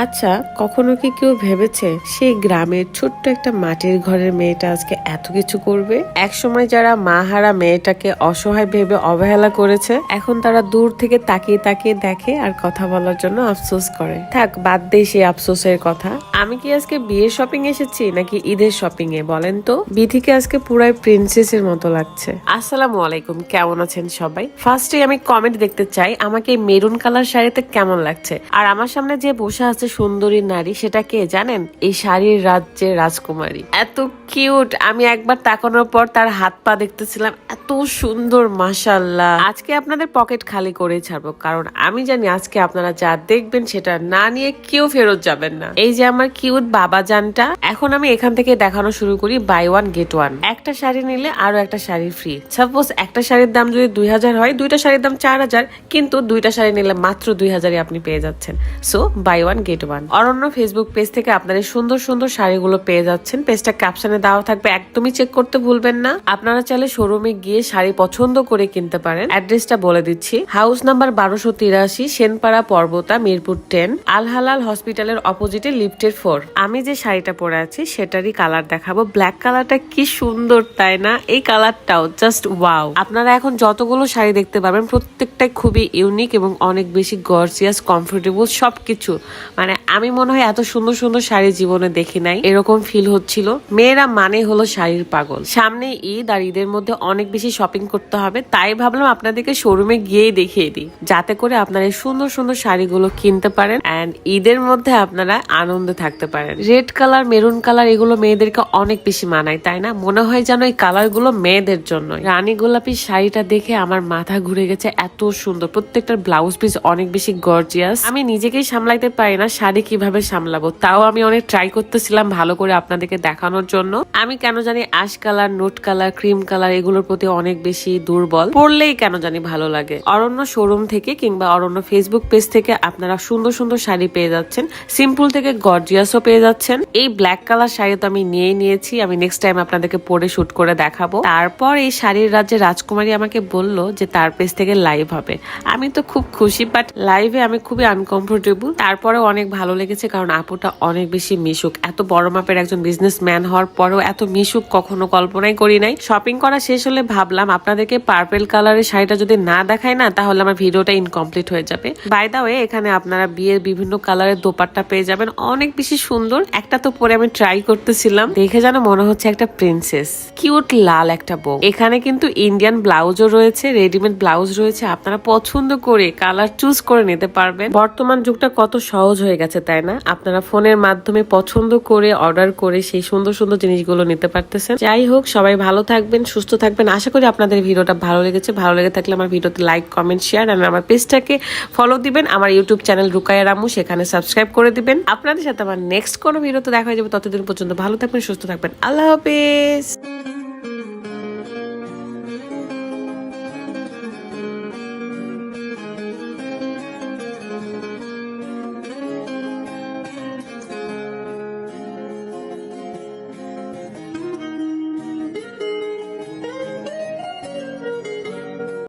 আচ্ছা, কখনো কি কেউ ভেবেছে সেই গ্রামের ছোট্ট একটা মাটির ঘরের মেয়েটা আজকে এত কিছু করবে? একসময় যারা মা হারা মেয়েটাকে অসহায় ভেবে অবহেলা করেছে, এখন তারা দূর থেকে তাকিয়ে তাকিয়ে দেখে আর কথা বলার জন্য আফসোস করে। থাক, বাদ দেই সেই আফসোসের কথা। আমি কি আজকে বিয়ের শপিং এসেছি নাকি ঈদের শপিং এ বলেন তো? বিধিকে আজকে পুরাই প্রিন্সেসের মতো লাগছে। আসসালামু আলাইকুম, কেমন আছেন সবাই? ফার্স্টে আমি কমেন্ট দেখতে চাই, আমাকে মেরুন কালার শাড়িতে কেমন লাগছে। আর আমার সামনে যে বসে আছে সুন্দরী নারী, সেটা কে জানেন? এই শাড়ির রাজ্যের রাজকুমারী। এত কিউট, আমি একবার তাকানোর পর তার হাত পা দেখতেছিলাম, এত সুন্দর, মাশাআল্লাহ। আজকে আপনাদের পকেট খালি করে ছাড়বো, কারণ আমি জানি আজকে আপনারা যা দেখবেন সেটা না নিয়ে কেউ ফেরত যাবেন না। এই যে আমার কিউট বাবা জানটা। এখন আমি এখান থেকে দেখানো শুরু করি, বাই ওয়ান গেট ওয়ান। একটা শাড়ি নিলে আরো একটা শাড়ি ফ্রি। সাপোজ একটা শাড়ির দাম যদি 2000 হয়, দুইটা শাড়ির দাম 4000, কিন্তু দুইটা শাড়ি নিলে মাত্র 2000 আপনি পেয়ে যাচ্ছেন। So buy one get one. Aranya Facebook page থেকে আপনাদের সুন্দর সুন্দর শাড়িগুলো পেয়ে যাচ্ছেন। পেজটা ক্যাপশনে দেওয়া থাকবে, একদমই চেক করতে ভুলবেন না। আপনারা চাইলে শোরুমে গিয়ে শাড়ি পছন্দ করে কিনতে পারেন। অ্যাড্রেসটা বলে দিচ্ছি, হাউস নাম্বার 1283, সেনপাড়া পর্বতা, মিরপুর 10, আল হালাল হসপিটালের অপোজিটে, লিফটের 4। আমি যে শাড়িটা পরে আছি সেটারই কালার দেখাবো। ব্ল্যাক কালারটা কি সুন্দর, তাই না? এই কালারটাও জাস্ট ওয়াও। আপনারা এখন যতগুলো শাড়ি দেখতে পাবেন প্রত্যেকটাই খুবই ইউনিক এবং অনেক বেশি গর্জিয়াস, কমফোর্টেবল, সবকিছু। মানে আমি মনে হয় এত সুন্দর সুন্দর শাড়ি জীবনে দেখি নাই, এরকম ফিল হচ্ছিল। মেয়েরা মানে হলো শাড়ির পাগল। সামনে ঈদ, আর ঈদের মধ্যে অনেক বেশি শপিং করতে হবে, তাই ভাবলাম আপনাদেরকে শোরুমে গিয়েই দেখিয়ে দিই, যাতে করে আপনারা এই সুন্দর সুন্দর শাড়িগুলো কিনতে পারেন এন্ড ঈদের মধ্যে আপনারা আনন্দে থাকতে পারেন। রেড কালার, মেরুন কালার, এগুলো মেয়েদেরকে অনেক বেশি মানায়, তাই না? মনে হয় যেন এই কালার গুলো মেয়েদের জন্য। রানী গোলাপি শাড়িটা দেখে আমার মাথা ঘুরে গেছে, এত সুন্দর। প্রত্যেকটার ব্লাউজ পিস অনেক বেশি গর্জিয়াস। আমি নিজেকেই সামলাইতে পারি না শাড়ি কিভাবে সামলাবো, তাও আমি অনেক ট্রাই করতেছিলাম ভালো করে আপনাদেরকে দেখানোর জন্য। আমি কেন জানি আশ colour, note colour, cream colour এগুলোর প্রতি অনেক বেশি দুর্বল। পরলেই কেন জানি ভালো লাগে। অরণ্য শোরুম থেকে কিংবা অরণ্য ফেসবুক পেজ থেকে আপনারা সুন্দর সুন্দর শাড়ি পেয়ে যাচ্ছেন, সিম্পল থেকে গর্জিয়াসও পেয়ে যাচ্ছেন। এই ব্ল্যাক কালার শাড়ি তো আমি নিয়েছি, আমি নেক্সট টাইম আপনাদেরকে পরে শুট করে দেখাবো। তারপর এই শাড়ির রাজ্যে রাজকুমারী আমাকে বলল যে তার পেজ থেকে লাইভ হবে। আমি তো খুব খুশি, বাট লাইভে আমি খুবই আনকমফোর্টেবল। তারপরে অনেক ভালো লেগেছে, কারণ আপুটা অনেক বেশি মিশুক। এত বড় মাপের একজন বিজনেসম্যান হওয়ার পরেও এত মিশুক কখনো কল্পনাই করি নাই। শপিং করা শেষ হলে ভাবলাম আপনাদেরকে পার্পেল কালারের শাড়িটা যদি না দেখায় না, তাহলে আমার ভিডিওটা ইনকমপ্লিট হয়ে যাবে। বাই দা ওয়ে, এখানে আপনারা বিয়ের বিভিন্ন কালারের দোপাট্টা পেয়ে যাবেন, অনেক বেশি সুন্দর। একটা তো পরে আমি ট্রাই করতেছিলাম, দেখে যেন মনে হচ্ছে একটা প্রিন্সেস। কিউট লাল একটা বউ। এখানে কিন্তু ইন্ডিয়ান ব্লাউজও রয়েছে, রেডিমেড ব্লাউজ রয়েছে, আপনারা পছন্দ করে কালার চুজ করে নিতে পারবেন। বর্তমান যুগটা কত সহজ হয়ে গেছে, তাই না? আপনারা ফোনের মাধ্যমে পছন্দ করে অর্ডার করে সেই সুন্দর সুন্দর জিনিসগুলো নিতে পারতেছেন। যাই হোক, সবাই ভালো থাকবেন, সুস্থ থাকবেন। আশা করি আপনাদের ভিডিওটা ভালো লেগেছে। ভালো লেগে থাকলে আমার ভিডিওতে লাইক, কমেন্ট, শেয়ার, আর আমার পেজটাকে ফলো দিবেন। আমার ইউটিউব চ্যানেল রুকায়া রামু, সেখানে সাবস্ক্রাইব করে দিবেন। আপনাদের সাথে আমার নেক্সট কোনো ভিডিওতে দেখা হয়ে যাবে। ততদিন পর্যন্ত ভালো থাকবেন, সুস্থ থাকবেন। আল্লাহ হাফেজ।